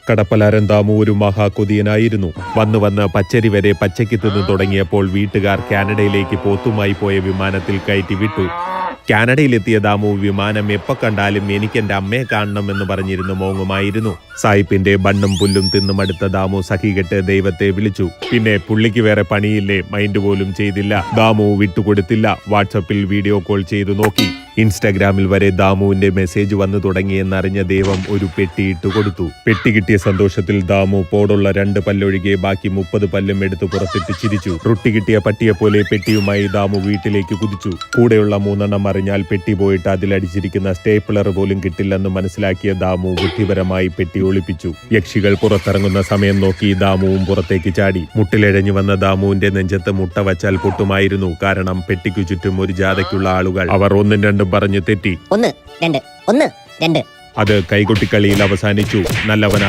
കടപ്പലാരൻ ദാമു ഒരു മഹാകൊതിയനായിരുന്നു. വന്ന് പച്ചരി വരെ പച്ചയ്ക്ക് തിന്നു തുടങ്ങിയപ്പോൾ വീട്ടുകാർ കാനഡയിലേക്ക് പോത്തുമായി പോയ വിമാനത്തിൽ കയറ്റി വിട്ടു. കാനഡയിലെത്തിയ ദാമു വിമാനം എപ്പോ കണ്ടാലും എനിക്കെന്റെ അമ്മയെ കാണണമെന്ന് പറഞ്ഞിരുന്നു മോങ്ങുമായിരുന്നു. സായിപ്പിന്റെ ബണ്ണും പുല്ലും തിന്നുമടുത്ത ദാമു സഖികെട്ട് ദൈവത്തെ വിളിച്ചു. പിന്നെ പുള്ളിക്ക് വേറെ പണിയില്ലേ, മൈൻഡ് പോലും ചെയ്തില്ല. ദാമു വിട്ടുകൊടുത്തില്ല. വാട്സപ്പിൽ വീഡിയോ കോൾ ചെയ്തു നോക്കി. ഇൻസ്റ്റാഗ്രാമിൽ വരെ ദാമുവിന്റെ മെസ്സേജ് വന്നു തുടങ്ങിയെന്നറിഞ്ഞ ദൈവം ഒരു പെട്ടി ഇട്ടുകൊടുത്തു. പെട്ടി കിട്ടിയ സന്തോഷത്തിൽ ദാമു പോടുള്ള 2 പല്ലൊഴികെ ബാക്കി 30 പല്ലും എടുത്തു പുറത്തിട്ട് ചിരിച്ചു. റൊട്ടി കിട്ടിയ പട്ടിയെ പോലെ പെട്ടിയുമായി ദാമു വീട്ടിലേക്ക് കുതിച്ചു. കൂടെയുള്ള 3 എണ്ണം അറിഞ്ഞാൽ പെട്ടി പോയിട്ട് അതിലടിച്ചിരിക്കുന്ന സ്റ്റേപ്പിളർ പോലും കിട്ടില്ലെന്ന് മനസ്സിലാക്കിയ ദാമു ബുദ്ധിപരമായി പെട്ടി ഒളിപ്പിച്ചു. യക്ഷികൾ പുറത്തിറങ്ങുന്ന സമയം നോക്കി ദാമുവും പുറത്തേക്ക് ചാടി. മുട്ടിലിഴഞ്ഞു വന്ന ദാമുവിന്റെ നെഞ്ചത്ത് മുട്ട വച്ചാൽ പൊട്ടുമായിരുന്നു. കാരണം പെട്ടിക്കു ചുറ്റും ഒരു ജാഥയ്ക്കുള്ള ആളുകൾ. അവർ 1 2 പറഞ്ഞു തെറ്റി. 1 2 1 2 അത് കൈകൊട്ടിക്കളിയിൽ അവസാനിച്ചു. നല്ലവൻ